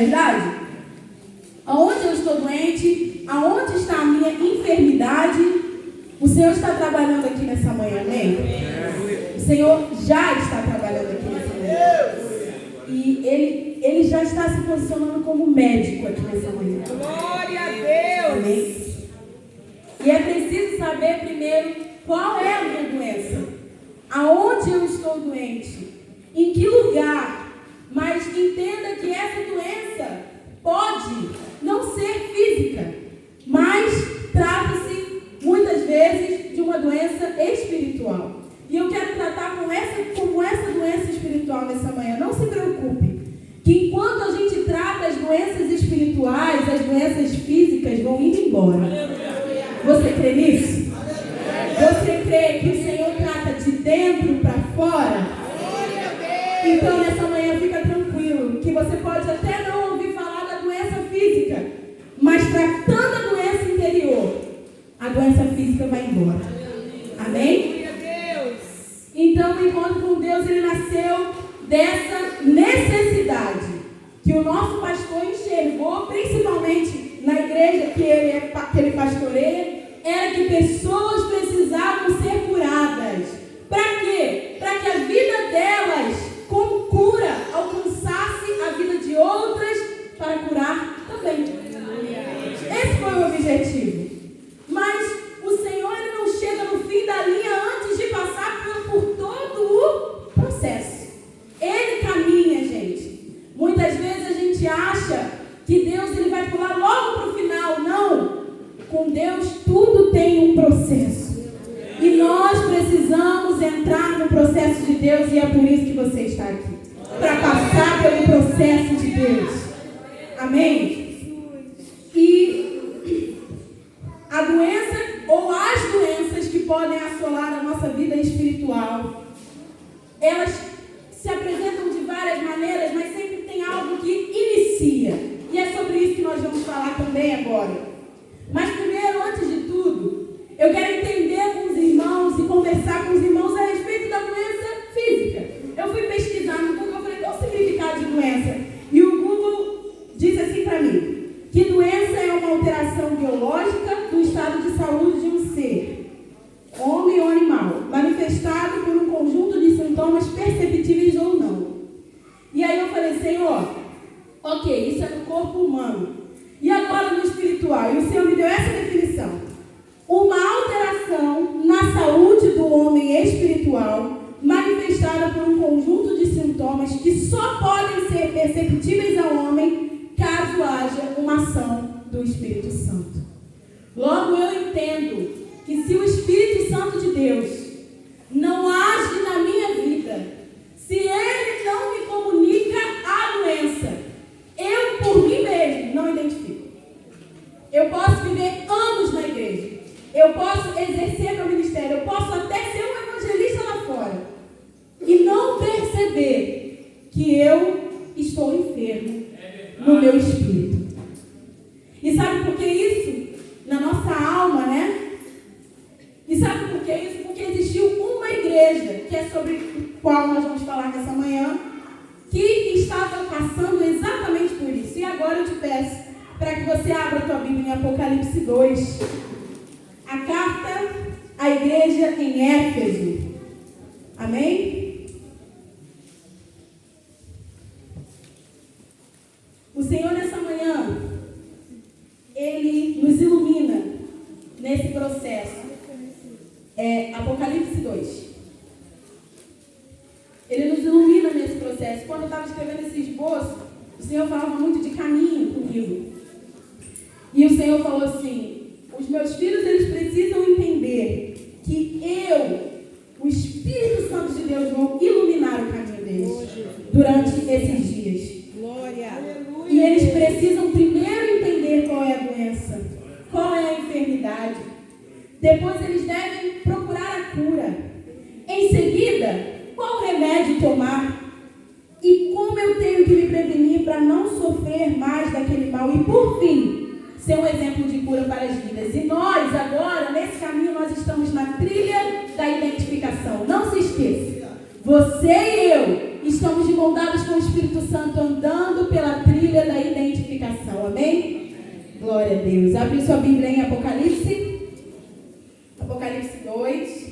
verdade? Aonde eu estou doente, aonde está a minha enfermidade, o Senhor está trabalhando aqui nessa manhã, amém? O Senhor já está trabalhando aqui nessa manhã. E Ele já está se posicionando como médico aqui nessa manhã. Glória a Deus! Amém? E é preciso saber primeiro qual é a minha doença. Aonde eu estou doente? Em que lugar? Mas entenda que essa doença pode não ser física, mas trata-se muitas vezes de uma doença espiritual. E eu quero tratar como essa doença espiritual nessa manhã. Não se preocupe, que enquanto a gente trata as doenças espirituais, as doenças físicas vão indo embora. Você crê nisso? Você crê que o Senhor trata de dentro para fora? Então nessa manhã fica tranquilo, que você pode até não ouvir falar da doença física, mas tratando a doença interior, a doença física vai embora. Amém? Então o encontro com Deus, ele nasceu dessa necessidade que o nosso pastor enxergou, principalmente na igreja que ele pastoreia, era que pessoas precisavam ser curadas. Para quê? Para que a vida delas, com cura, alcançasse a vida de outras para curar também. Esse foi o objetivo. Mas o Senhor, ele não chega no fim da linha antes de passar por todo o processo. Ele caminha, gente. Muitas vezes a gente acha que Deus, ele vai pular logo para o final. Não. Com Deus tudo tem um processo. E nós precisamos entrar no processo de Deus, e é por isso que você está aqui. Para passar pelo processo de Deus. Amém? E a doença ou as doenças que podem assolar a nossa vida espiritual, elas se apresentam de várias maneiras, mas sempre tem algo que inicia. E é sobre isso que nós vamos falar também agora. Mas primeiro, antes de tudo, eu quero entender com os irmãos e conversar com os irmãos a respeito da doença física. Eu fui pesquisar no Google, eu falei, qual o significado de doença? E o Google disse assim para mim, que doença é uma alteração biológica do estado de saúde de um ser, homem ou animal, manifestado por um conjunto de sintomas perceptíveis ou não. E aí eu falei, Senhor, ok, isso é no corpo humano. E agora no espiritual? E o Senhor me deu essa definição. Uma alteração na saúde do homem espiritual, manifestada por um conjunto de sintomas que só podem ser perceptíveis ao homem caso haja uma ação do Espírito Santo. Logo eu entendo que se o Espírito Santo de Deus não age na minha vida, se ele não me comunica a doença, eu por mim mesmo não identifico. Eu posso viver anos na igreja, eu posso exercer meu ministério, eu posso até ser um evangelista lá fora e não perceber que eu estou enfermo no meu espírito. E sabe por que isso? Na nossa alma, né? E sabe por que isso? Porque existiu uma igreja, que é sobre a qual nós vamos falar nessa manhã, que estava passando exatamente por isso. E agora eu te peço para que você abra a tua Bíblia em Apocalipse 2. A carta à igreja em Éfeso. Amém? O Senhor nessa manhã, ele nos ilumina nesse processo. Apocalipse 2. Ele nos ilumina nesse processo. Quando eu estava escrevendo esse esboço, o Senhor falava muito de caminho comigo. E o Senhor falou assim, os meus filhos, eles precisam entender que o Espírito Santo de Deus, vou iluminar o caminho deles durante esses dias. Glória. E eles precisam primeiro entender qual é a doença, qual é a enfermidade. Depois eles devem procurar a cura. Em seguida, qual remédio tomar? E como eu tenho que me prevenir para não sofrer mais daquele mal? E por fim, ser um exemplo de cura para as vidas. E nós agora, nesse caminho, nós estamos na trilha da identificação. Não se esqueça, você e eu estamos de mão dadas com o Espírito Santo, andando pela trilha da identificação. Glória a Deus. Abre sua Bíblia em Apocalipse. Apocalipse 2.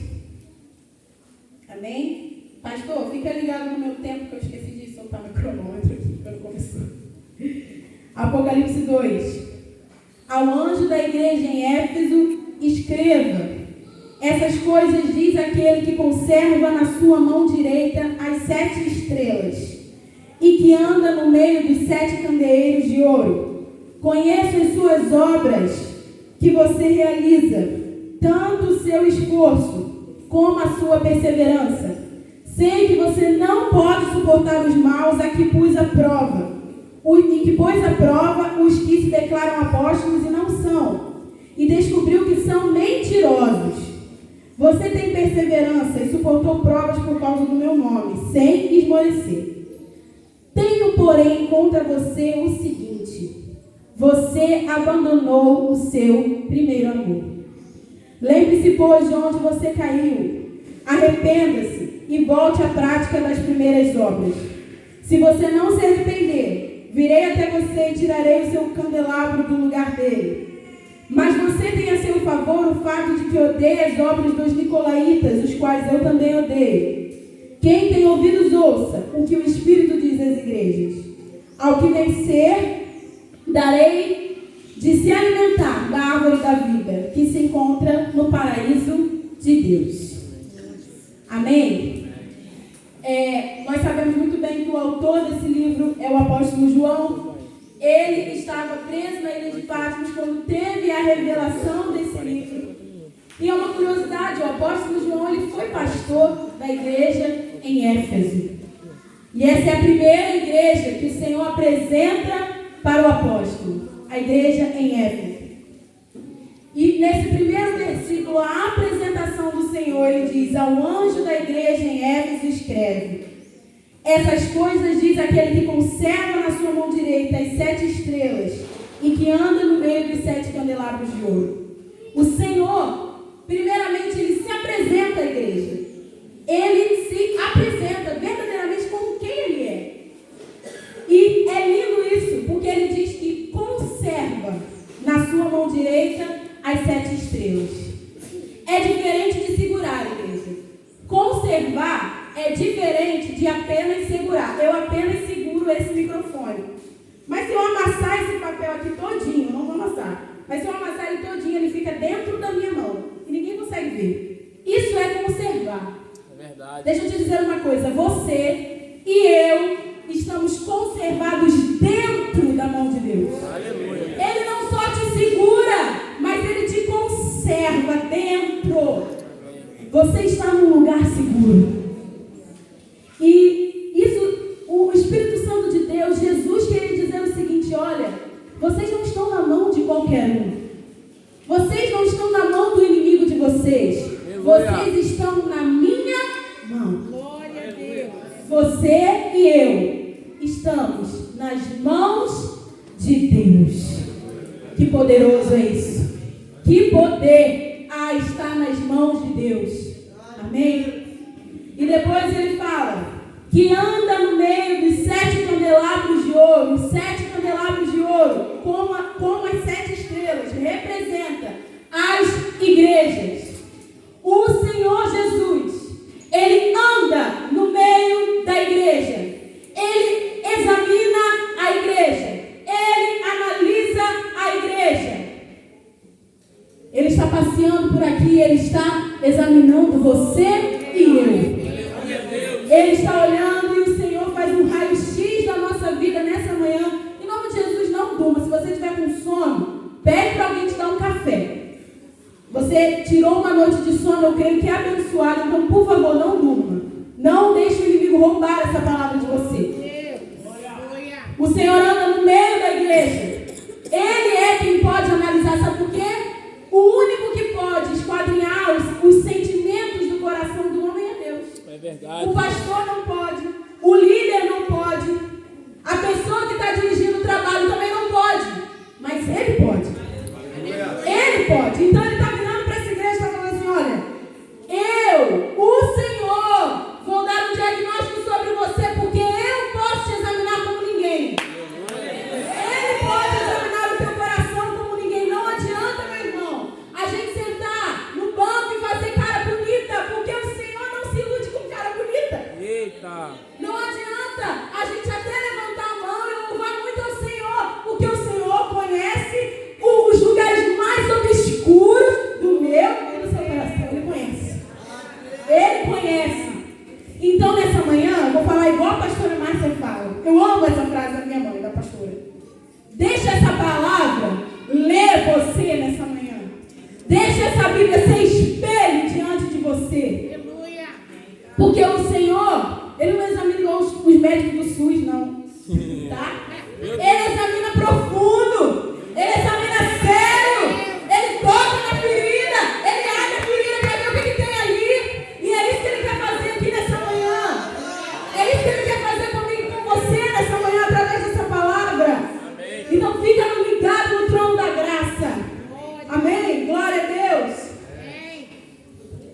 Amém? Pastor, fica ligado no meu tempo, que eu esqueci de soltar meu cronômetro aqui quando começou. Apocalipse 2. Ao anjo da igreja em Éfeso, escreva: essas coisas diz aquele que conserva na sua mão direita as 7 estrelas e que anda no meio dos 7 candeeiros de ouro. Conheço as suas obras que você realiza, tanto o seu esforço como a sua perseverança. Sei que você não pode suportar os maus a que pus à prova, e que pôs à prova os que se declaram apóstolos e não são, e descobriu que são mentirosos. Você tem perseverança e suportou provas por causa do meu nome, sem esmorecer. Tenho, porém, contra você o seguinte: você abandonou o seu primeiro amor. Lembre-se, pois, de onde você caiu. Arrependa-se e volte à prática das primeiras obras. Se você não se arrepender, virei até você e tirarei o seu candelabro do lugar dele. Mas você tem a seu favor o fato de que odeia as obras dos nicolaítas, os quais eu também odeio. Quem tem ouvidos, ouça o que o Espírito diz às igrejas. Ao que vencer, darei de se alimentar da árvore da vida, que se encontra no paraíso de Deus. Amém? Nós sabemos muito bem que o autor desse livro é o apóstolo João. Ele estava preso na ilha de Patmos quando teve a revelação desse livro. E é uma curiosidade, o apóstolo João ele foi pastor da igreja em Éfeso. E essa é a primeira igreja que o Senhor apresenta para o apóstolo, a igreja em Éfeso. E nesse primeiro versículo, a apresentação do Senhor, ele diz: ao anjo da igreja em Éfeso escreve: essas coisas diz aquele que conserva na sua mão direita as 7 estrelas e que anda no meio dos 7 candelabros de ouro. O Senhor, primeiramente, ele se apresenta à igreja. Ele se apresenta verdadeiramente como quem ele é. E é lindo isso, porque ele diz que conserva na sua mão direita as 7 estrelas. É diferente de segurar, igreja. Conservar é diferente de apenas segurar. Eu apenas seguro esse microfone. Mas se eu amassar esse papel aqui todinho, não vou amassar, mas se eu amassar ele todinho, ele fica dentro da minha mão e ninguém consegue ver. Isso é conservar. É verdade. Deixa eu te dizer uma coisa: você e eu estamos conservados dentro da mão de Deus. Aleluia. Ele não só te segura, mas ele te conserva dentro. Você está num lugar seguro. E isso, o Espírito Santo de Deus, Jesus, queria dizer o seguinte: olha, vocês não estão na mão de qualquer um. Vocês não estão na mão do inimigo de vocês. Vocês estão na minha mão. Glória a Deus. Você e eu estamos nas mãos de Deus. Que poderoso é isso. Que poder está nas mãos de Deus. Amém? E depois ele fala que anda no meio dos 7 candelabros de ouro. Os 7 candelabros de ouro, como as 7 estrelas, representa as igrejas. O Senhor Jesus, ele anda no meio da igreja. Ele examina a igreja. Ele analisa a igreja. Ele está passeando por aqui, ele está examinando você e eu. Ele está olhando e o Senhor faz um raio-x da nossa vida nessa manhã. Em nome de Jesus, não durma. Se você estiver com sono, pede para alguém te dar um café. Você tirou uma noite de sono, eu creio que é abençoado. Então, por favor, não durma. Não deixe o inimigo roubar essa palavra de você. O Senhor anda no meio da igreja. Ele é quem pode analisar. Sabe por quê? O único que pode esquadrinhar os sentimentos do coração do homem é Deus. É verdade. O pastor não pode. O líder não pode. A pessoa que está dirigindo o trabalho também não pode. Mas ele pode. Ele pode. Então ele está virando para essa igreja e está falando assim: olha, eu, o Senhor, vou dar um diagnóstico sobre você, porque eu posso te examinar como ninguém. Ele pode examinar o teu coração como Ele examina profundo. Ele examina sério. Ele toca na ferida. Ele abre a ferida para ver o que tem ali. E é isso que Ele quer fazer aqui nessa manhã. É isso que Ele quer fazer comigo e com você nessa manhã através dessa palavra. Então fica ligado no trono da graça. Amém? Glória a Deus.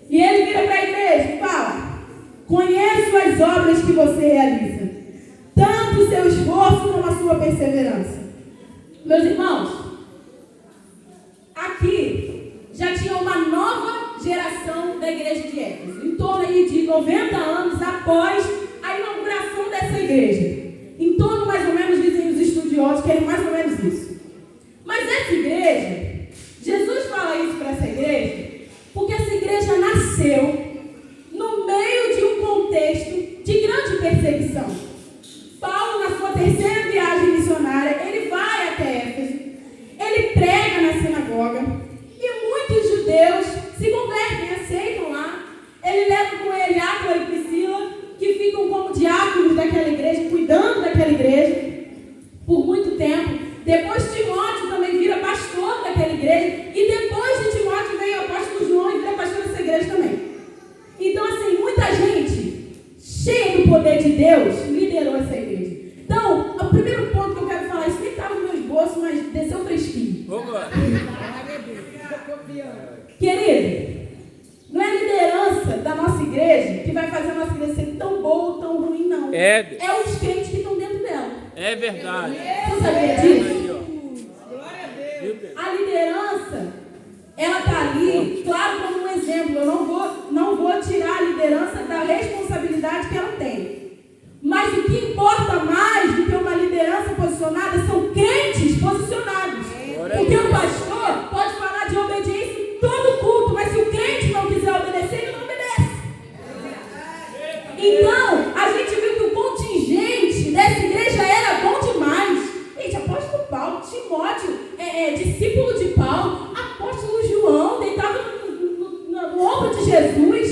E Ele vira para a igreja e fala: conheço as obras que você realiza, tanto o seu esforço como a sua perseverança. Meus irmãos, aqui já tinha uma nova geração da igreja de Éfeso, em torno aí de 90 anos após a inauguração dessa igreja. Em torno, mais ou menos, dizem os estudiosos, que é mais ou menos isso. Mas essa igreja, Jesus fala isso para essa igreja, porque essa igreja nasceu no meio de um contexto de grande perseguição. Paulo, na sua terceira viagem missionária, ele vai até Éfeso, ele prega na sinagoga, e muitos judeus se convertem, aceitam lá. Ele leva com ele Áquila e Priscila, que ficam como diáconos daquela igreja, cuidando daquela igreja, por muito tempo. Depois Timóteo também vira pastor daquela igreja, e depois de Timóteo vem o apóstolo João e vira pastor dessa igreja também. Então, assim, muita gente cheia do poder de Deus liderou essa igreja. Então, o primeiro ponto que eu quero falar, isso nem estava no meu esboço, mas desceu fresquinho. Querido, não é a liderança da nossa igreja que vai fazer a nossa igreja ser tão boa ou tão ruim, não. É os crentes que estão dentro dela. É verdade. Você sabia disso? A liderança, ela está ali, claro, como um exemplo. Eu não vou tirar a liderança da responsabilidade que ela tem. Mas o que importa mais do que uma liderança posicionada são crentes posicionados. Porque o pastor pode falar de obediência em todo culto, mas se o crente não quiser obedecer, ele não obedece. Então, a gente viu que o contingente dessa igreja era bom demais. Gente, apóstolo Paulo, Timóteo, discípulo de Paulo, apóstolo João, deitado no ombro de Jesus,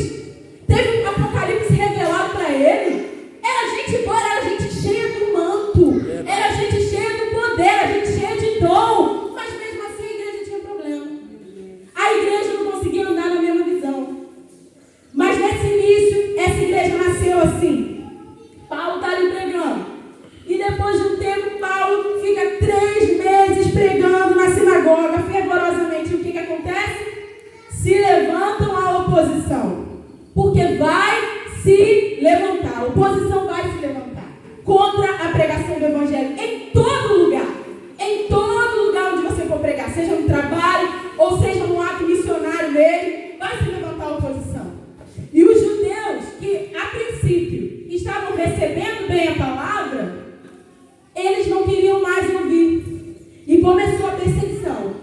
teve um Apocalipse revelado para ele. Era gente boa, era gente cheia do manto, era gente cheia do poder, era gente cheia de dom, mas mesmo assim a igreja tinha problema. A igreja não conseguia andar na mesma visão. Mas nesse início, essa igreja nasceu assim. Paulo está ali pregando. E depois de um tempo, Paulo fica 3 meses pregando na sinagoga, fervorosamente. O que acontece? Se levantam a oposição. Porque vai se levantar, a oposição vai se levantar contra a pregação do evangelho em todo lugar. Em todo lugar onde você for pregar, seja no trabalho ou seja no ato missionário mesmo, vai se levantar a oposição. E os judeus que a princípio estavam recebendo bem a palavra, eles não queriam mais ouvir. E começou a perseguição.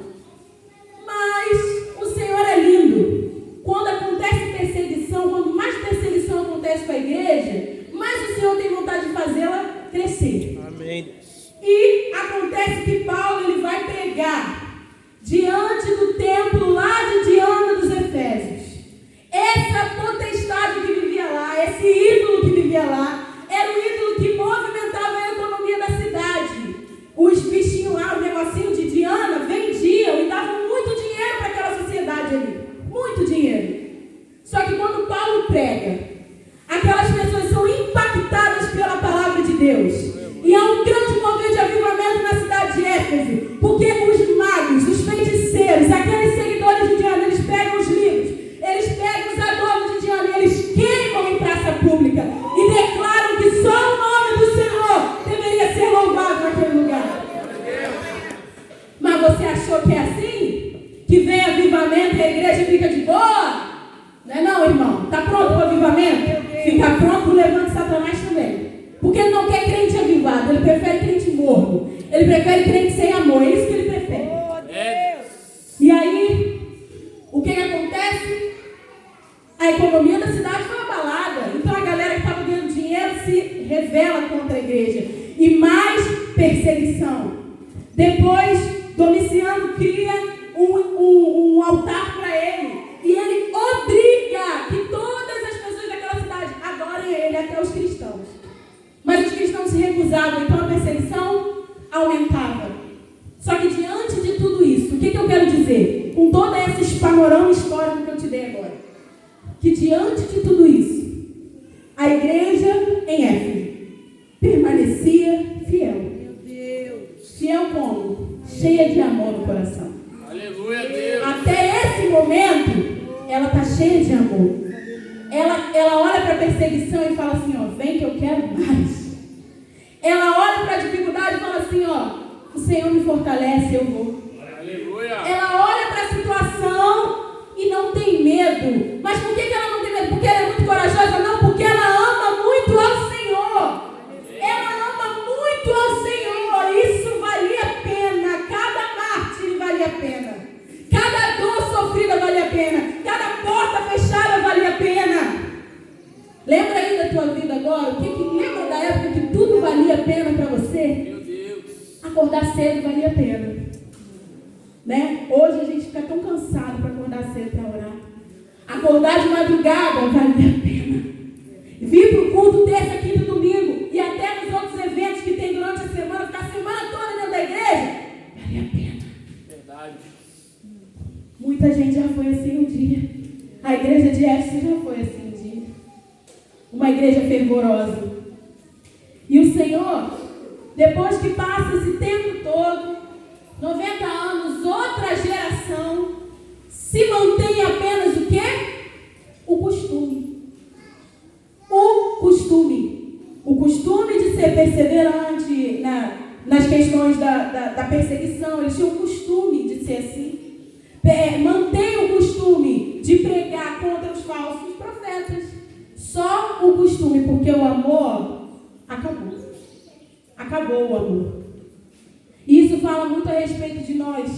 Mas o Senhor é lindo. Quando acontece perseguição, quando mais perseguição acontece com a igreja, mais o Senhor tem vontade de fazê-la crescer. Amém. E acontece que Paulo ele vai pregar diante do templo lá de Diana dos Efésios. Essa potestade que vivia lá, esse ídolo que vivia lá, era o ídolo que movimentava a economia da cidade. Os bichinhos lá, o negocinho de Diana, vendiam e davam muito dinheiro para aquela sociedade ali. Muito dinheiro. Só que quando Paulo prega, aquelas pessoas são impactadas pela palavra de Deus. E há um grande mover de avivamento na cidade de Éfeso, porque os magos, os feiticeiros, aqueles seguidores de Diana, eles pegam os livros, eles pegam os adornos de Diana, eles queimam em praça pública e declaram que só o nome do Senhor deveria ser louvado naquele lugar. Mas você achou que é assim? Que vem avivamento e a igreja fica de boa? Não é não, irmão? Está pronto para o avivamento? Fica pronto para o levante de Satanás também. Porque ele não quer crente avivado, ele prefere crente morno. Ele prefere crente sem amor, é isso que ele prefere. E aí, o que acontece? A economia da cidade foi abalada. Então a galera que estava ganhando dinheiro se revela contra a igreja. E mais perseguição. Depois, Domiciano cria um altar para ele. E ele obriga que todas as pessoas daquela cidade adorem ele, até os cristãos. Mas os cristãos se recusavam. Então a perseguição aumentava. Só que diante de tudo isso, o que eu quero dizer? Com todo esse panorama histórico que eu te dei agora. Que diante de tudo isso, a igreja em Éfeso permanecia fiel. Meu Deus. Fiel como? Cheia de amor no coração. Aleluia, Deus. Até esse momento, ela está cheia de amor. Ela olha para a perseguição e fala assim, ó, vem que eu quero mais. Ela olha para a dificuldade e fala assim, ó, o Senhor me fortalece, eu vou. Aleluia. Ela olha para a situação e não tem medo. Mas por que ela não tem medo? Porque ela é muito corajosa? Não, porque ela ama muito ao Senhor. Ela ama muito ao Senhor. Isso valia a pena. Cada mártir valia a pena. Cada dor sofrida valia a pena. Cada porta fechada valia a pena. Lembra aí da tua vida agora? Lembra da época que tudo valia a pena para você? Meu Deus. Acordar cedo valia a pena. Né? Hoje a gente fica tão cansado para acordar cedo para orar. Acordar de madrugada valia a pena. Vir para o culto terça, quinta e domingo. E até nos outros eventos que tem durante a semana, ficar a semana toda dentro da igreja, valia a pena. Verdade. Muita gente já foi assim um dia. A igreja de Éfeso já foi assim um dia. Uma igreja fervorosa. E o Senhor, depois que passa esse tempo todo, 90 anos, outra geração, se mantém apenas o quê? O costume. O costume. O costume de ser perseverante nas questões da perseguição. Eles tinham o costume de ser assim. Mantém o costume de pregar contra os falsos profetas. Só o costume, porque o amor acabou. Acabou o amor. E isso fala muito a respeito de nós.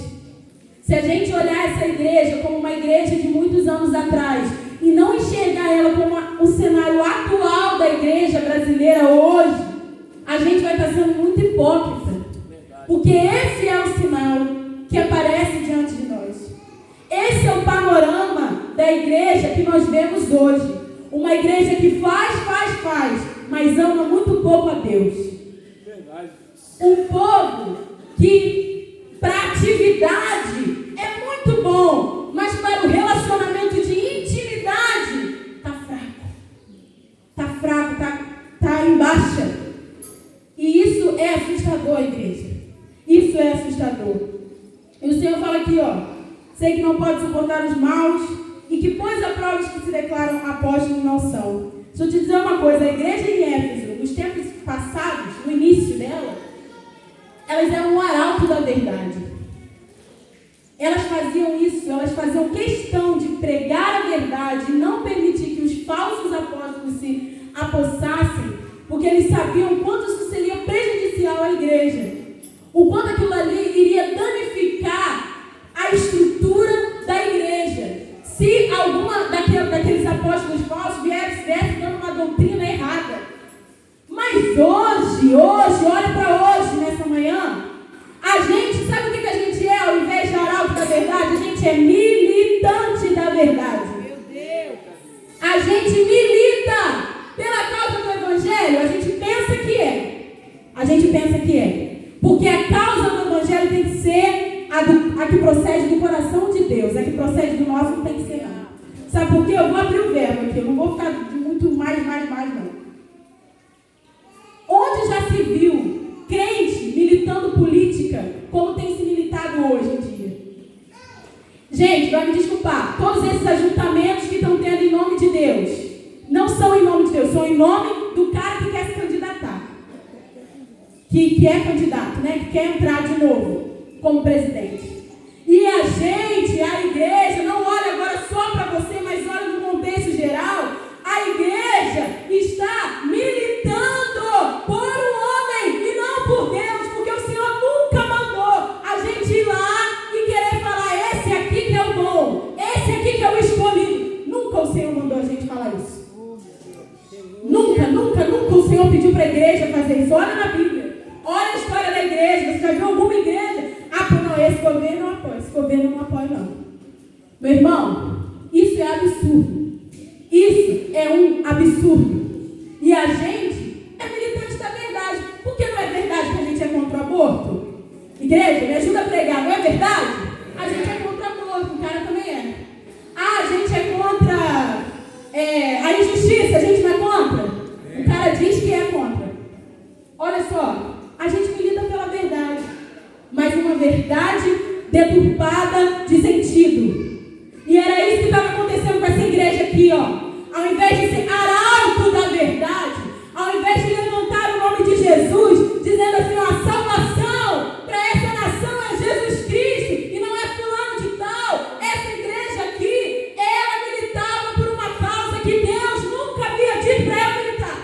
Se a gente olhar essa igreja como uma igreja de muitos anos atrás e não enxergar ela como o cenário atual da igreja brasileira hoje, a gente vai estar sendo muito hipócrita. Porque esse é o sinal que aparece diante de nós. Esse é o panorama da igreja que nós vemos hoje. Uma igreja que faz, mas ama muito pouco a Deus. Verdade. Um povo que para atividade é muito bom, mas para o relacionamento de intimidade está fraco, está em baixa. E isso é assustador, igreja. Isso é assustador. E o Senhor fala aqui, ó, sei que não pode suportar os maus e que pôs a prova os que se declaram apóstolos não são. Deixa eu te dizer uma coisa, a igreja em Éfeso, nos tempos passados, no início dela, elas eram um arauto da verdade. Elas faziam isso, elas faziam questão de pregar a verdade e não permitir que os falsos apóstolos se apossassem, porque eles sabiam quanto isso seria prejudicial à igreja, o quanto aquilo ali iria danificar a estrutura da igreja. Se alguma daqueles apóstolos falsos viesse dando uma doutrina errada. Mas hoje, olha para hoje, nessa manhã, a gente, sabe o que a gente é ao invés de arauto da verdade? A gente é militante da verdade. Meu Deus. A gente milita pela causa do Evangelho, a gente pensa que é. A gente pensa que é. Porque a causa do Evangelho tem que ser a que procede do coração de Deus. A que procede do nosso não tem que ser nada. Sabe por quê? Eu vou abrir o verbo aqui, eu não vou ficar de muito mais, não. Onde já se viu crente militando política como tem se militado hoje em dia? Gente, vai me desculpar, todos esses ajuntamentos que estão tendo em nome de Deus, não são em nome de Deus, são em nome do cara que quer se candidatar. Que é candidato, né? Que quer entrar de novo como presidente. E a gente, a igreja, não olha agora só para você, mas olha no contexto geral. A igreja está militando por um homem e não por Deus, porque o Senhor nunca mandou a gente ir lá e querer falar, esse aqui que é o bom, esse aqui que é o escolhido. Nunca o Senhor mandou a gente falar isso. Nunca o Senhor pediu para a igreja fazer isso. Olha na Bíblia, olha a história da igreja. Você já viu alguma igreja? Não, esse governo não apoia, esse governo não apoia, não. Meu irmão, isso é absurdo. Isso é um absurdo. E a gente é militante da verdade. Por que não é verdade que a gente é contra o aborto? Igreja, me ajuda a pregar, não é verdade? A gente é contra aborto, o cara também é. Ah, a gente é contra a injustiça, a gente não é contra? O cara diz que é contra. Olha só, a gente milita pela verdade, mas uma verdade deturpada de sentido. E era isso que estava acontecendo com essa igreja aqui, ó. Ao invés de ser arauto da verdade, ao invés de levantar o nome de Jesus, dizendo assim, ó, a salvação para essa nação é Jesus Cristo e não é fulano de tal. Essa igreja aqui, ela militava por uma causa que Deus nunca havia dito para ela militar.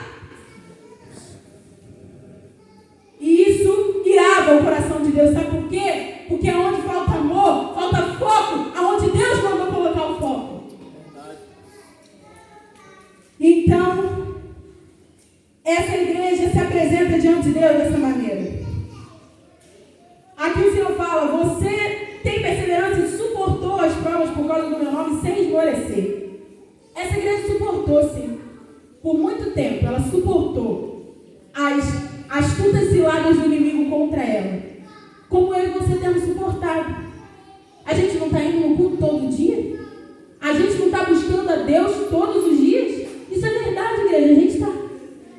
E isso irava o coração de Deus, sabe por quê? Porque aonde falta amor, falta foco, aonde Deus mandou colocar o foco. Então, essa igreja se apresenta diante de Deus dessa maneira. Aqui o Senhor fala, você tem perseverança e suportou as provas por causa do meu nome sem esmorecer. Essa igreja suportou, sim. Por muito tempo, ela suportou as astutas ciladas do inimigo contra ela. Como eu e você temos suportado. A gente não está indo no culto todo dia? A gente não está buscando a Deus todos os dias? Isso é verdade, igreja, a gente está.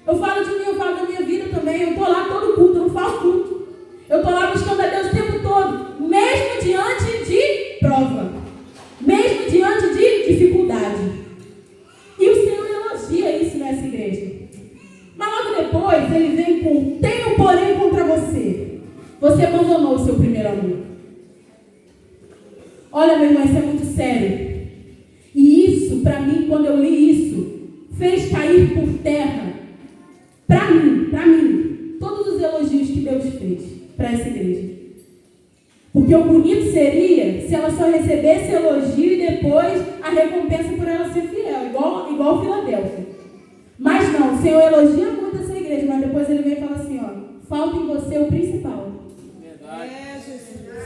Eu falo de mim, eu falo da minha vida também. Eu estou lá todo culto, eu não faço culto. Eu estou lá buscando a Deus o tempo todo, mesmo diante de prova, mesmo diante de dificuldade. E o Senhor elogia isso nessa igreja. Mas logo depois, ele vem com, tenho porém contra você. Você abandonou o seu primeiro amor. Olha, meu irmão, isso é muito sério. E isso, para mim, quando eu li isso, fez cair por terra, para mim, todos os elogios que Deus fez para essa igreja. Porque o bonito seria se ela só recebesse elogio e depois a recompensa por ela ser fiel, igual Filadélfia. Mas não, o Senhor elogia muito essa igreja, mas depois ele vem e fala assim, ó, falta em você o principal.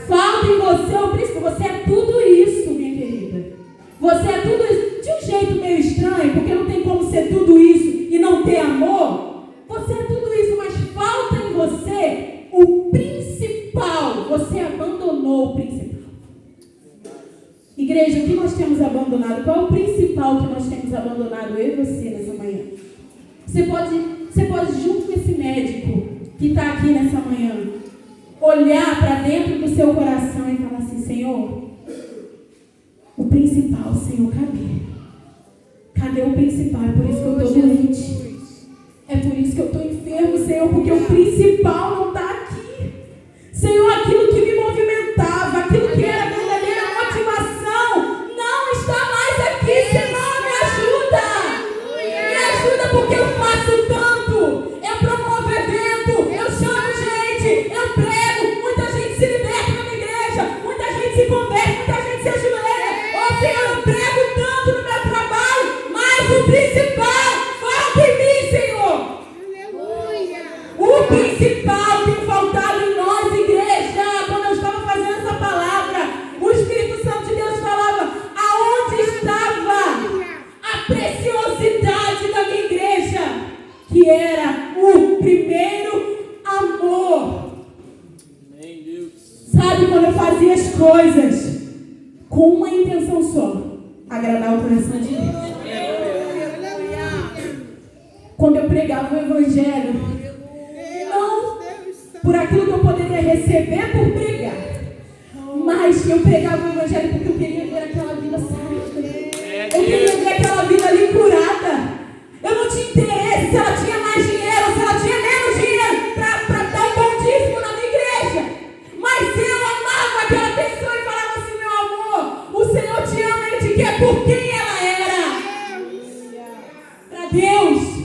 Falta em você o principal. Você é tudo isso, minha querida. Você é tudo isso. De um jeito meio estranho, porque não tem como ser tudo isso e não ter amor. Você é tudo isso, mas falta em você o principal. Você abandonou o principal. Igreja, o que nós temos abandonado? Qual é o principal que nós temos abandonado, eu e você, nessa manhã? Você pode junto com esse médico que está aqui nessa manhã, olhar para dentro do seu coração e falar assim, Senhor, o principal, Senhor, cadê? Cadê o principal? É por isso que eu estou doente. É por isso que eu estou enfermo, Senhor, porque o principal não está aqui. Senhor, aquilo que me movimentava, aquilo que era a verdadeira motivação, não está mais aqui, Senhor, me ajuda. Me ajuda porque eu faço tanto. Eu promovo evento, eu chamo gente, eu prego, muita gente se liberta na minha igreja, muita gente se converte, muita gente se ajoelha. Ô Senhor, eu prego tanto no meu trabalho, mas o principal, falta em mim, Senhor. Aleluia. O principal tem faltado em nós, igreja. Quando eu estava fazendo essa palavra, o Espírito Santo de Deus falava, aonde estava a preciosidade da minha igreja, que era o primeiro amor. Amém, Deus. Sabe, quando eu fazia as coisas com uma intenção só, agradar o coração de Deus. Quando eu pregava o Evangelho, não por aquilo que eu poderia receber por pregar, mas eu pregava o Evangelho porque eu queria ver aquela vida sarada. Eu queria ver aquela vida ali curada. Eu não tinha interesse se ela tinha mais dinheiro ou se ela tinha menos dinheiro para dar um bom dízimo na minha igreja. Mas eu amava aquela pessoa e falava assim, meu amor, o Senhor te ama, Ele te quer por quem ela era. Para Deus.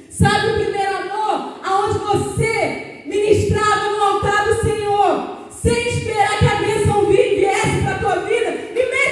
Sabe o primeiro amor? Aonde você ministrava no altar do Senhor, sem esperar que a bênção viesse para a tua vida, e mesmo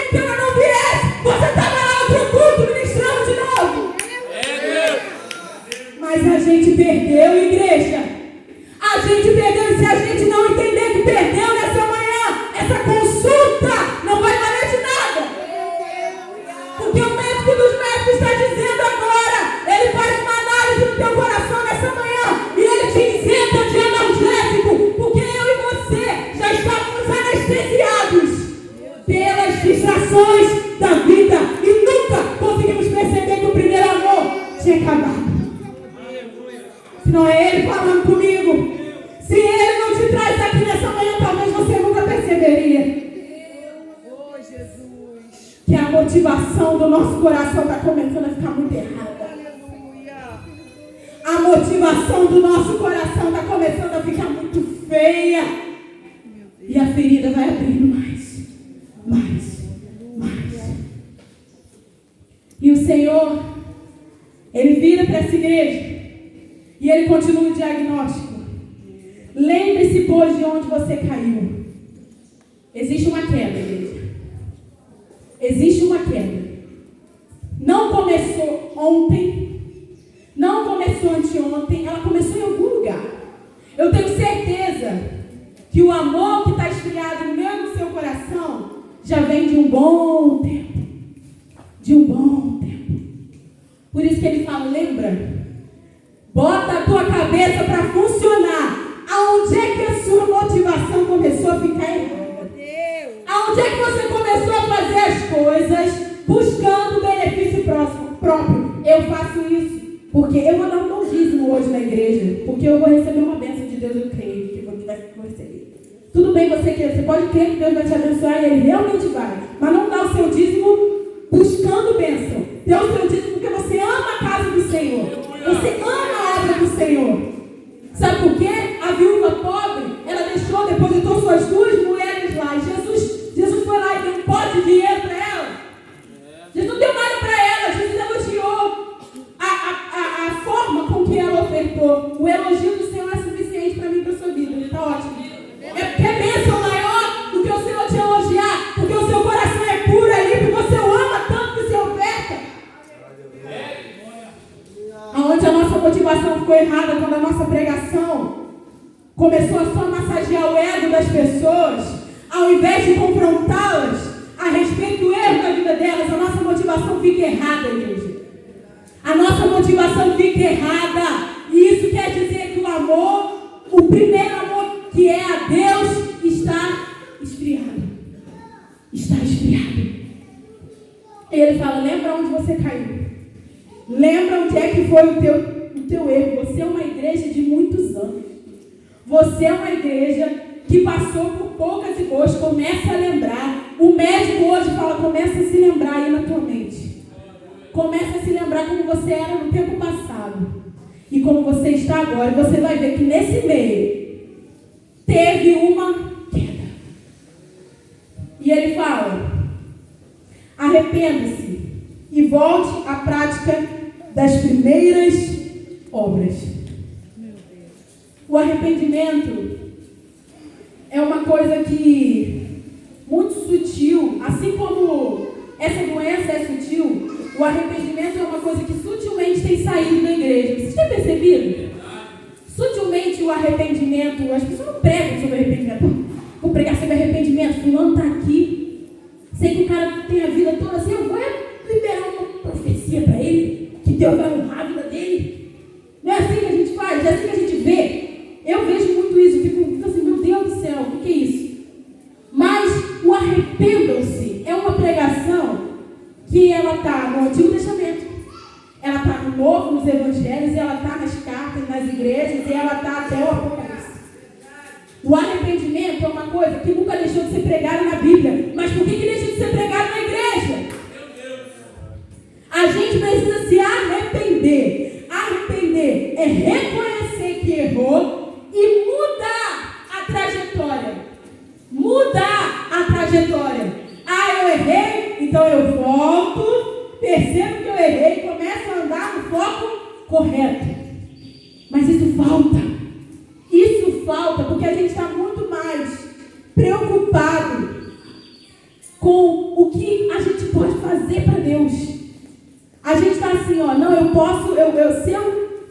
motivação do nosso coração está começando a ficar muito errada. Aleluia. A motivação do nosso coração está começando a ficar muito feia. E a ferida vai abrindo mais. E o Senhor, Ele vira para essa igreja e Ele continua o diagnóstico. Lembre-se, pois, de onde você caiu. Existe uma queda, igreja. Existe uma queda. Não começou ontem, não começou anteontem, ela começou em algum lugar. Eu tenho certeza que o amor que está esfriado no meu e no seu coração já vem de um bom tempo. De um bom tempo. Por isso que ele fala, lembra? Bota a tua cabeça para funcionar. Aonde é que a sua motivação começou a ficar errada? Aonde é que você começou a fazer as coisas buscando benefício próprio? Eu faço isso porque eu vou dar um bom dízimo hoje na igreja, porque eu vou receber uma bênção de Deus, eu creio que você vai receber. Tudo bem, você pode crer que Deus vai te abençoar e Ele realmente vai, mas não dá o seu dízimo buscando bênção. Dê o seu dízimo porque você ama a casa do Senhor. Você ama a obra do Senhor. Sabe por quê? A viúva pobre, ela depositou suas duas moedas lá. E Jesus foi lá e deu um pote de dinheiro para ela. Jesus não deu nada para ela. Jesus elogiou a forma com que ela ofertou. O elogio do Senhor é suficiente para mim e para a sua vida. Está ótimo. É porque é bênção maior do que o Senhor te elogiar. Porque o seu coração é puro ali. Porque você o ama tanto que você oferta. Aonde a nossa motivação ficou errada, quando a nossa pregação começou a só massagear o ego das pessoas, ao invés de confrontá-las a respeito do erro da vida delas, a nossa motivação fica errada, igreja. A nossa motivação fica errada. E isso quer dizer que o amor, o primeiro amor que é a Deus, está esfriado. Está esfriado. E ele fala, lembra onde você caiu. Lembra onde é que foi o teu erro. Você é uma igreja de muitos anos. Você é uma igreja que passou por poucas e boas. Começa a lembrar. O médico hoje fala, começa a se lembrar aí na tua mente. Começa a se lembrar como você era no tempo passado. E como você está agora. E você vai ver que nesse meio teve uma queda. E ele fala, arrependa-se e volte à prática das primeiras obras. O arrependimento é uma coisa que muito sutil, assim como essa doença é sutil, o arrependimento é uma coisa que sutilmente tem saído da igreja. Vocês têm percebido? Sutilmente o arrependimento, as pessoas não pregam sobre arrependimento. Vou pregar sobre arrependimento, fulano está aqui, sei que o cara tem a vida toda assim, eu vou liberar uma profecia para ele, que Deus vai honrar a vida dele. Não é assim que a gente faz, é assim que a gente vê. Eu vejo muito isso, fico assim, meu Deus do céu, o que é isso? Mas o arrependam-se é uma pregação que ela está no Antigo Testamento, ela está no Novo, nos Evangelhos, ela está nas cartas, nas igrejas, e ela está até o Apocalipse. O arrependimento é uma coisa que nunca deixou de ser pregada na Bíblia. Mas por que deixa de ser pregado na igreja? A gente precisa se arrepender. Arrepender é reconhecer que errou e mudar a trajetória. Mudar a trajetória. Ah, eu errei, então eu volto, percebo que eu errei e começo a andar no foco correto. Mas isso falta. Isso falta porque a gente está muito mais preocupado com o que a gente pode fazer para Deus. A gente está assim, ó, não, eu posso,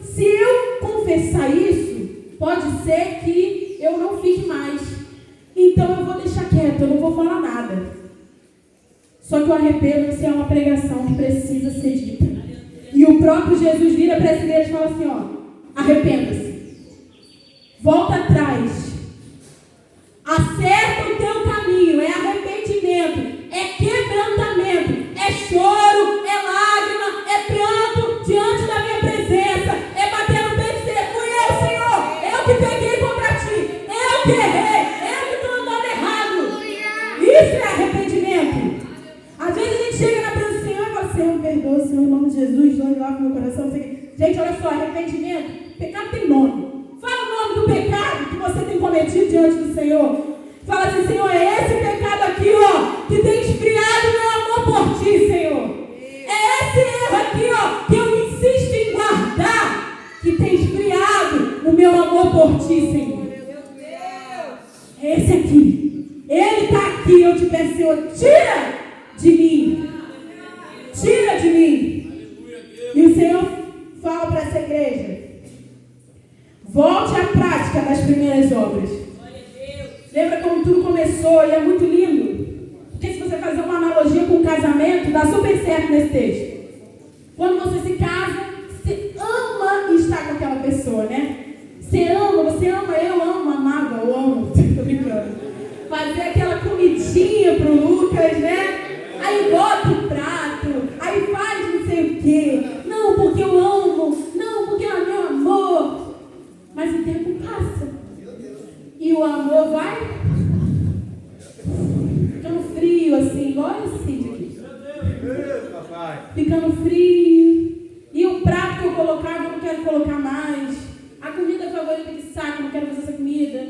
se eu confessar isso, pode ser que eu não fique mais. Então eu vou deixar quieto, eu não vou falar nada. Só que o arrependo-se é uma pregação que precisa ser dita. E o próprio Jesus vira para essa igreja e fala assim, ó, arrependa-se. Volta atrás. Acerta o teu caminho. É arrependimento. É quebrantamento. É choro. É lágrima. É pranto diante da minha presença. É bater no peito e dizer, fui eu, Senhor. Eu que peguei contra ti. Eu que errei. Eu que estou andando errado. Isso é arrependimento. Às vezes a gente chega na presença do Senhor e fala, Senhor, perdoa, Senhor, em nome de Jesus, doe lá pro meu coração, não sei o quê. Gente, olha só, arrependimento, pecado tem nome. Fala o nome do pecado que você tem cometido diante do Senhor. Fala assim, Senhor, é esse pecado aqui, ó, que tem esfriado meu amor por ti, Senhor. É esse erro aqui, ó, que eu insisto em guardar, que tem esfriado o meu amor por ti, Senhor. É esse aqui. Ele está aqui, eu te peço, Senhor, tira de mim. Tira de mim. E o Senhor fala para essa igreja, volte à prática das primeiras obras. Lembra como tudo começou e é muito lindo? Porque se você fazer uma analogia com o casamento, dá super certo nesse texto. Quando você se casa, você ama estar com aquela pessoa, né? Você ama, eu amo, amava, eu amo, tô brincando. Fazer aquela comidinha pro Lucas, né? Aí bota o prato, aí faz não sei o quê. Não, porque eu amo, não, porque é meu amor. Mas o tempo passa. E o amor vai ficando frio, assim, igual esse aqui. Ficando frio. E o prato que eu colocava, eu não quero colocar mais. A comida favorita que saco, eu não quero fazer essa comida.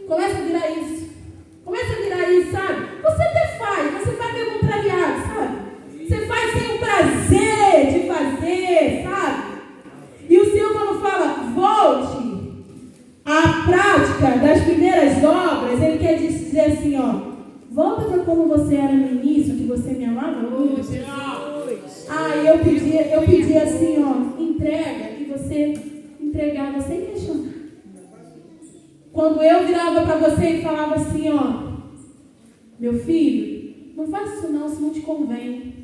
Começa a virar isso. Sabe? Você até faz, mas você vai meio contrariado, sabe? Você faz sem o prazer de fazer, sabe? E o Senhor, quando fala, volte à prática das primeiras obras, Ele quer dizer assim, ó, volta para como você era no início, que você me amava. Eu pedia assim, ó, entrega, e você entregava sem questionar. Quando eu virava para você e falava assim, ó, meu filho, não faça isso não, se não te convém.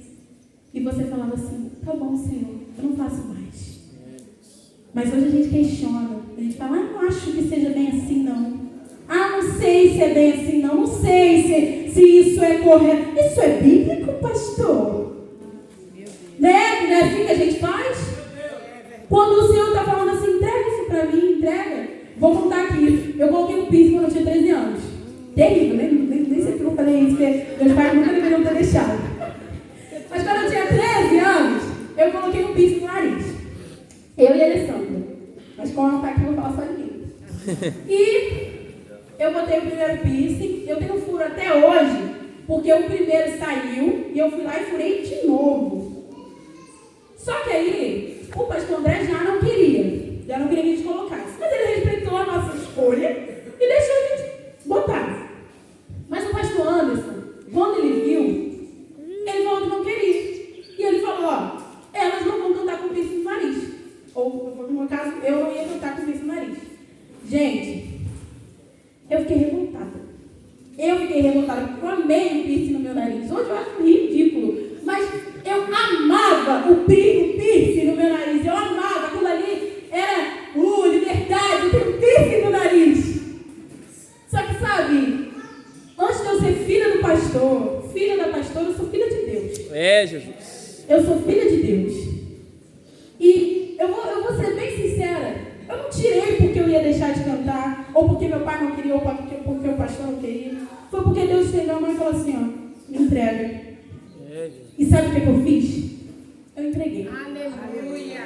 E você falava assim, tá bom, Senhor, eu não faço mais. Mas hoje a gente questiona, a gente fala, não acho que seja bem assim não. Não sei se é bem assim não, não sei se isso é correto. Isso é bíblico, pastor? Né? Não é assim que a gente faz? Quando o Senhor está falando assim, entrega isso para mim, entrega. Vou contar aqui, eu coloquei um piercing quando eu tinha 13 anos. Terrível, nem sei porque eu falei isso, porque meus pais nunca deveriam ter deixado. Mas quando eu tinha 13 anos, eu coloquei um piercing no nariz. Eu e a Alessandra. Mas como ela está aqui, eu vou falar só de mim. E eu botei o primeiro piercing, eu tenho furo até hoje, porque o primeiro saiu e eu fui lá e furei de novo. Só que aí, o pastor André já não queria que a gente colocasse. Mas ele respeitou a nossa escolha e deixou a gente botar. Mas o pastor Anderson, quando ele viu, ele falou que não queria. E ele falou, ó, elas não vão cantar com piercing no nariz. Ou, no meu caso, eu não ia cantar com piercing no nariz. Gente, eu fiquei revoltada. Porque eu amei o piercing no meu nariz. Hoje eu acho ridículo. Mas eu amava o piercing no meu nariz. Eu amava. Aquilo ali era liberdade. Eu tenho piercing no nariz. Só que, sabe, antes de eu ser filha do pastor, filha da pastora, eu sou filha de Deus. É, Jesus. Eu sou filha de Deus. E eu vou ser bem sincera. Eu não tirei porque eu ia deixar de cantar, ou porque meu pai não queria, ou porque o pastor não queria. Foi porque Deus estendeu a mão e falou assim, ó, me entrega. E sabe o que eu fiz? Eu entreguei. Aleluia.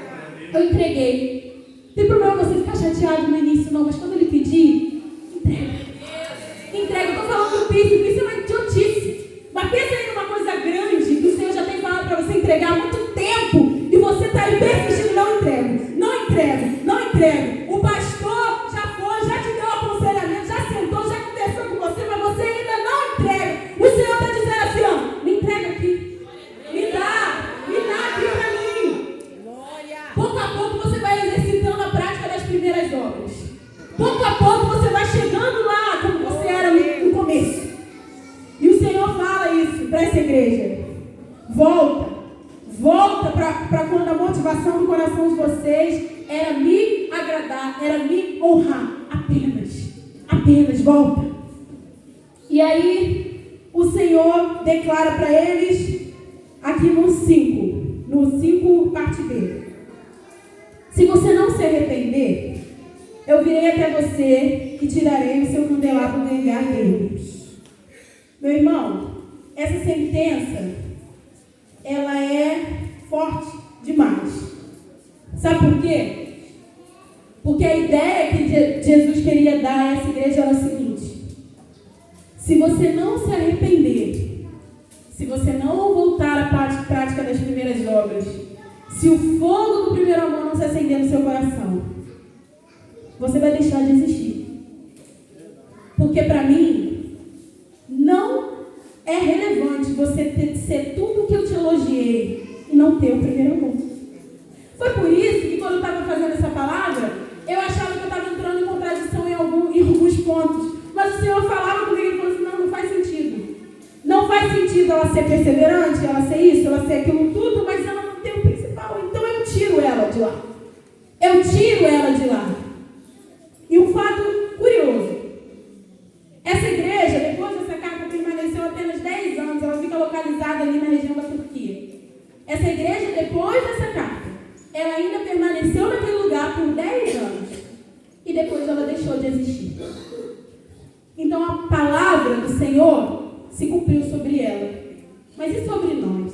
Eu entreguei. Não tem problema você ficar chateado no início, não, mas quando ele pedir, entrega. Eu tô falando do piercing é uma idiotice. Mas pensa aí numa coisa grande que o Senhor já tem falado para você entregar há muito tempo e você está aí persistindo, não entrego. O pastor já te deu aconselhamento, já sentou, já conversou com você, mas você ainda não entrega. O Senhor está dizendo assim, ó, me entrega aqui. Me dá aqui para mim. Pouco a pouco você vai exercitando a prática das primeiras obras. Pouco a pouco você vai chegando lá como você era no começo. E o Senhor fala isso para essa igreja. Volta para quando a motivação do coração de vocês era me agradar, era me honrar. Apenas volta. E aí o Senhor declara para eles aqui no 5 parte B. Se você não se arrepender, eu virei até você e tirarei o seu candelabro do lugar dele. Meu irmão, essa sentença Sabe por quê? Porque a ideia que Jesus queria dar a essa igreja era a seguinte: se você não se arrepender, se você não voltar à prática das primeiras obras, se o fogo do primeiro amor não se acender no seu coração, você vai deixar de existir. Porque para mim, não é relevante você ser tudo que eu te elogiei e não ter o primeiro amor. Foi por isso que quando eu estava fazendo essa palavra, eu achava que eu estava entrando em contradição em alguns pontos. Mas o Senhor falava comigo e falou assim: não faz sentido. Não faz sentido ela ser perseverante, ela ser isso, ela ser aquilo tudo, mas ela não tem o principal. Então eu tiro ela de lá. Eu tiro ela de lá. E um fato curioso: essa igreja, depois dessa carta, permaneceu apenas 10 anos. Ela fica localizada ali na região da Turquia. Essa igreja, depois dessa carta, ela ainda permaneceu naquele lugar por 10 anos. E depois ela deixou de existir. Então a palavra do Senhor se cumpriu sobre ela. Mas e sobre nós?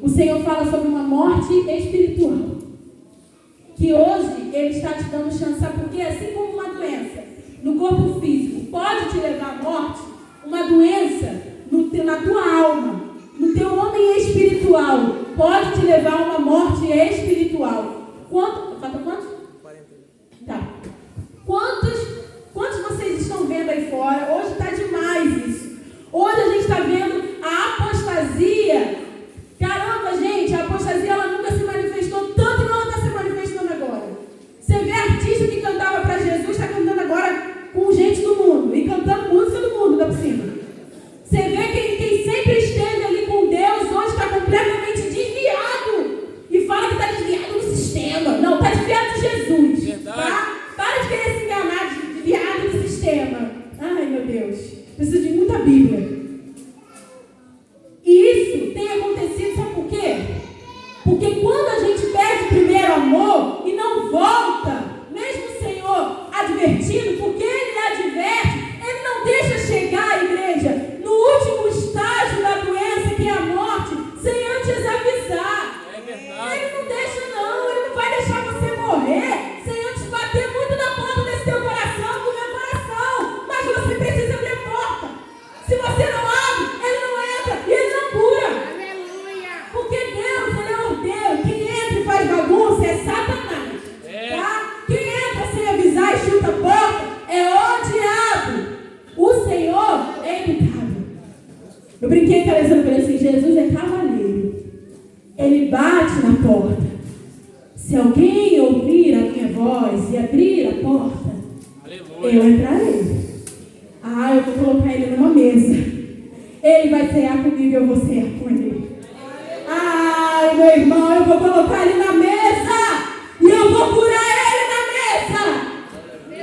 O Senhor fala sobre uma morte espiritual. Que hoje Ele está te dando chance. Sabe por quê? Assim como uma doença no corpo físico pode te levar à morte, uma doença na tua alma, no teu homem espiritual, pode te levar a uma morte espiritual. Falta quantos? 40. Tá. Quantos vocês estão vendo aí fora? Hoje está demais isso. Hoje a gente está vendo a apostasia. Caramba, gente, a apostasia ela nunca se manifestou tanto e não está se manifestando agora. Você vê artista que cantava para Jesus, está cantando agora com gente do mundo e cantando música do mundo, dá por cima. Você vê quem sempre esteve ali com Deus, hoje está completamente desviado. E fala que está desviado do sistema. Não, está desviado de Jesus. Verdade. Tá? Para de querer se enganar, desviado do sistema. Ai, meu Deus. Preciso de muita Bíblia. E isso tem acontecido, sabe por quê? Porque quando a gente perde o primeiro amor e não volta, mesmo o Senhor advertindo, porque Ele adverte, Ele não deixa chegar a igreja no último estágio da doença, que é a morte, sem antes avisar. É verdade. Ele não deixa não, Ele não vai deixar você morrer sem antes bater muito na porta desse teu coração, do meu coração. Mas você precisa abrir a porta. Se você não abre, Ele não entra e Ele não cura. Aleluia. Porque Deus, Ele é ordeiro. Quem entra e faz bagunça é Satanás. Tá? Quem entra sem avisar e chuta a porta é o diabo. O Senhor é imutável. Eu brinquei com a Alessandra e falei assim: Jesus é cavaleiro. Ele bate na porta. Se alguém ouvir a minha voz e abrir a porta, Aleluia. eu entrarei. Eu vou colocar ele numa mesa. Ele vai cear comigo e eu vou cear com ele. Meu irmão, eu vou colocar ele na mesa. E eu vou curar ele na mesa.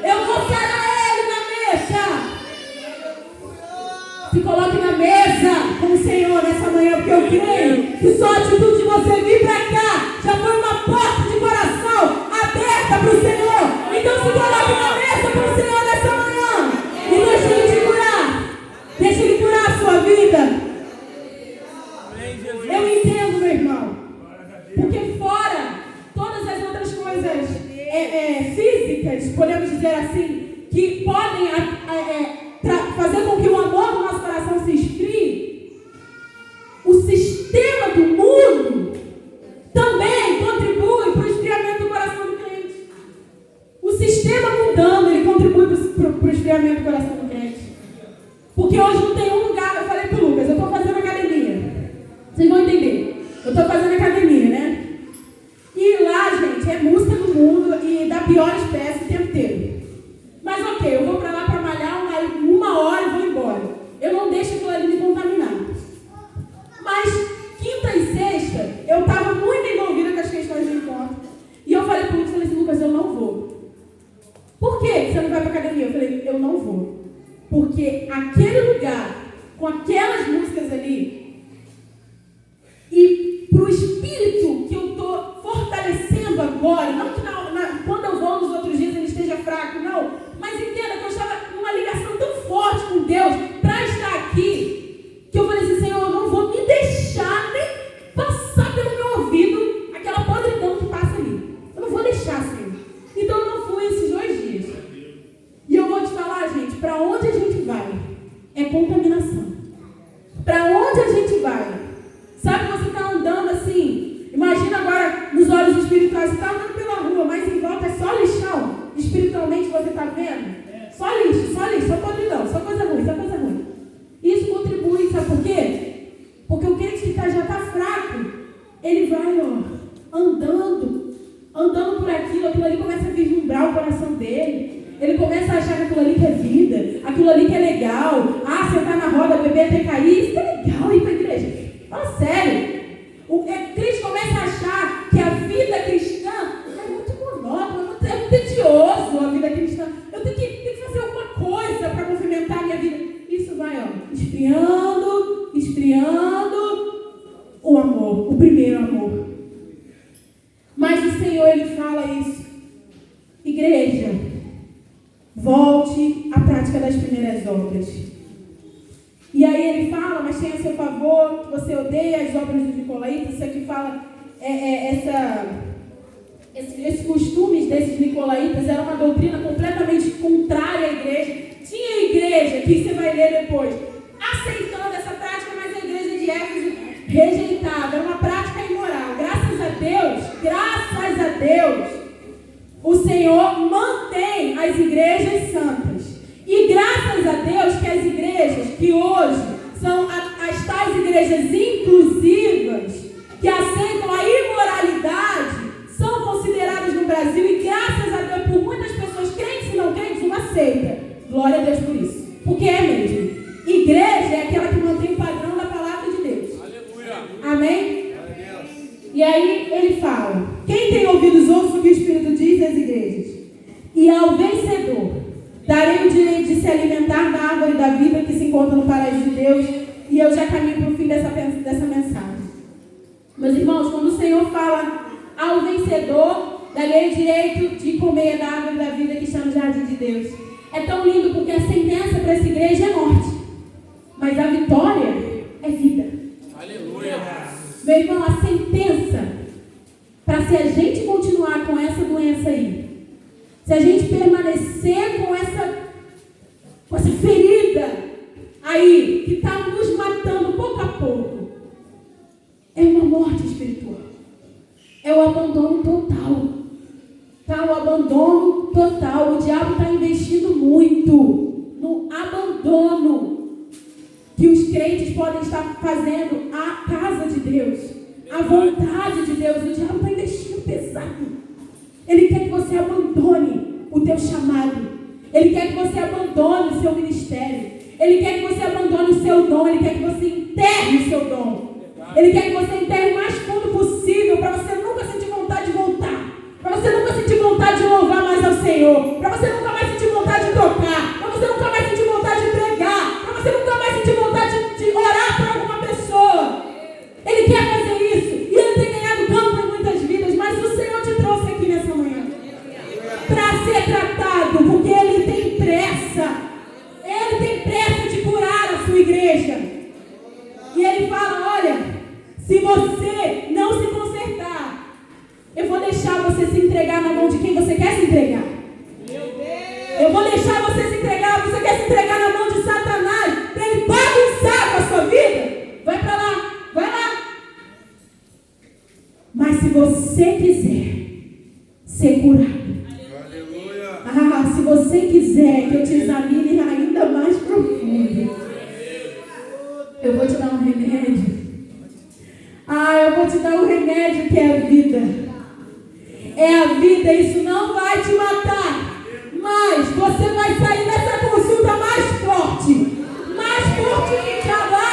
Eu vou sarar ele na mesa. Se coloque na mesa com o Senhor nessa manhã, porque eu creio que só a atitude de você vir para cá já foi uma porta de coração aberta para o Senhor. Então se coloque na mesa com o Senhor nessa manhã e deixa Ele te curar. Deixa Ele curar a sua vida. Eu entendo, meu irmão, porque fora todas as outras coisas físicas, podemos dizer assim, que podem fazer com que o amor do nosso coração se esfrie, o sistema do mundo também contribui para o esfriamento do coração do crente. O sistema mundano, ele contribui para o esfriamento do coração do crente. Porque hoje não tem um lugar, eu falei para o Lucas, eu estou fazendo academia. Vocês vão entender. Eu estou fazendo academia, né? E lá, gente, é música do mundo e da pior espécie o tempo inteiro. Mas ok, eu vou para lá para malhar uma hora e vou embora. Eu não deixo aquilo ali me contaminar. Mas quinta e sexta, eu estava muito envolvida com as questões do encontro. E eu falei para o Lucas, falei assim: Lucas, eu não vou. Por que você não vai para academia? Eu falei: eu não vou. Porque aquele lugar, com aquelas músicas ali, e para o espírito que eu estou fortalecendo agora, não que quando eu vou nos outros dias ele esteja fraco, não, mas entenda que eu estava numa ligação tão forte com Deus para estar aqui, que eu falei assim: Senhor, eu não vou me deixar nem passar pelo meu ouvido aquela podridão para onde a gente vai, é contaminação. Para onde a gente vai? Sabe, você está andando assim, imagina agora nos olhos espirituais, você está andando pela rua, mas em volta é só lixão. Espiritualmente você está vendo? Só lixo, só podridão, só coisa ruim, só coisa ruim. Isso contribui, sabe por quê? Porque o crente que já está fraco, ele vai, andando por aquilo ali começa a vislumbrar o coração dele. Ele começa a achar que aquilo ali que é vida, aquilo ali que é legal. Sentar na roda, beber até cair, isso é legal, ir para a igreja. Fala sério. O crente começa a achar que a vida cristã é muito monótona, é muito tedioso a vida cristã. Eu tenho que fazer alguma coisa para movimentar a minha vida. Isso vai, esfriando o amor, o primeiro amor. Mas o Senhor, Ele fala isso. Igreja, volte à prática das primeiras obras. E aí Ele fala, mas tem a seu favor, que você odeia as obras dos nicolaítas. Isso aqui fala, esses costumes desses nicolaítas era uma doutrina completamente contrária à igreja. Tinha igreja, que você vai ler depois, aceitando essa prática, mas a igreja de Éfeso rejeitava. Era uma prática imoral. Graças a Deus, o Senhor mantém as igrejas santas. E graças a Deus que as igrejas que hoje são as tais igrejas inclusivas, que aceitam a imoralidade, são consideradas no Brasil, e graças a Deus por muitas pessoas, crentes e não crentes, não aceita. Glória a Deus por isso. Porque é mesmo. Igreja é aquela que mantém o padrão da palavra de Deus. Aleluia. Amém? E aí ele fala, quem tem ouvidos ouça o que o Espírito diz às igrejas. E ao vencedor darei o direito de se alimentar da árvore da vida que se encontra no paraíso de Deus. E eu já caminho para o fim dessa mensagem. Meus irmãos, quando o Senhor fala ao vencedor, darei o direito de comer da árvore da vida que está no jardim de Deus. É tão lindo porque a sentença para essa igreja é morte, mas a vitória é vida. Aleluia. Meu irmão, a sentença para, se a gente continuar com essa doença aí, se a gente permanecer com essa ferida aí, que está nos matando pouco a pouco, é uma morte espiritual. É o abandono total. Tá? O abandono total. O diabo está investindo muito no abandono que os crentes podem estar fazendo à casa de Deus, à vontade de Deus. O diabo está investindo pesado. Ele quer que você abandone o teu chamado. Ele quer que você abandone o seu ministério. Ele quer que você abandone o seu dom. Ele quer que você enterre o seu dom. Ele quer que você enterre o mais fundo possível, para você nunca sentir vontade de voltar, para você nunca sentir vontade de louvar mais ao Senhor, para você nunca mais sentir vontade de tocar, para você nunca mais sentir vontade de pregar, para você nunca mais sentir vontade de orar por alguma pessoa. Ele quer fazer isso, e Ele tem ganhado campo em muitas vidas, mas o Senhor te trouxe aqui nessa manhã para ser tratado, porque Ele tem pressa de curar a sua igreja. E Ele fala, olha, se você não se consertar, eu vou deixar você se entregar na mão de quem você quer se entregar. Eu vou deixar você se entregar, você quer se entregar na mão de Satanás, para ele bagunçar com a sua vida? Vai para lá, vai lá. Mas se você quiser ser curado, se você quiser que eu te examine ainda mais profundo, eu vou te dar um remédio. Eu vou te dar um remédio que é a vida. É a vida, isso não vai te matar. Mas você vai sair dessa consulta mais forte fortificada,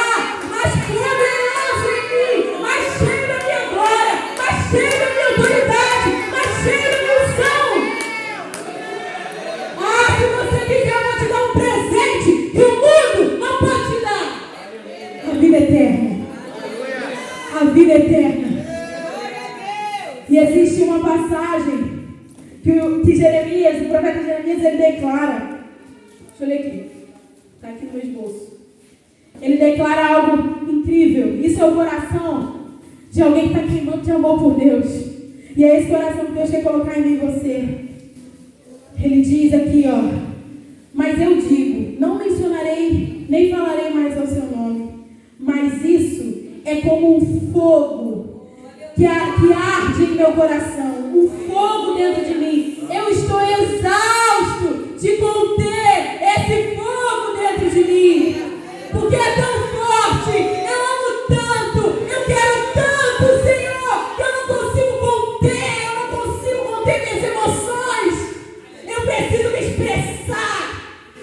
mais poderoso em mim, mais cheio da minha glória, mais cheio da minha autoridade, mais cheio da minha unção. Se você quiser, eu vou te dar um presente que o mundo não pode te dar. A vida eterna. A vida eterna. E existe uma passagem que Jeremias, o profeta Jeremias, ele declara. Deixa eu ler aqui. Está aqui no meu esboço. Ele declara algo incrível. Isso é o coração de alguém que está queimando de amor por Deus. E é esse coração que Deus quer colocar em mim e você. Ele diz aqui, mas eu digo, nem falarei mais ao seu nome. Mas isso é como um fogo que arde em meu coração, um fogo dentro de mim. Eu estou exausto de conter esse fogo dentro de mim, porque é tão forte. Eu amo tanto, eu quero tanto, Senhor, que eu não consigo conter minhas emoções. Eu preciso me expressar.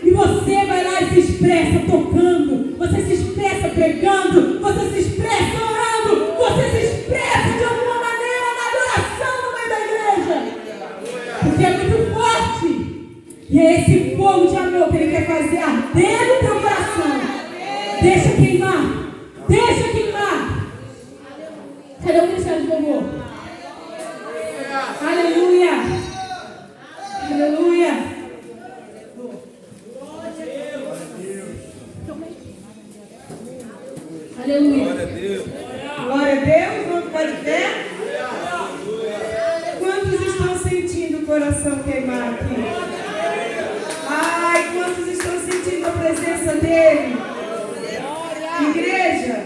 E você vai lá e se expressa tocando, você se expressa pregando, você se expressa orando, você se expressa de alguma maneira na adoração no meio da igreja. Porque é muito forte. E é esse fogo de amor que Ele quer fazer arder no teu coração. Deixa queimar. Deixa queimar. Cadê o ministério de louvor? Aleluia. Aleluia. Aleluia. Glória a Deus. Glória a Deus. Vamos ficar de pé? Quantos estão sentindo o coração queimar aqui? Ai, quantos estão sentindo a presença dEle? Igreja,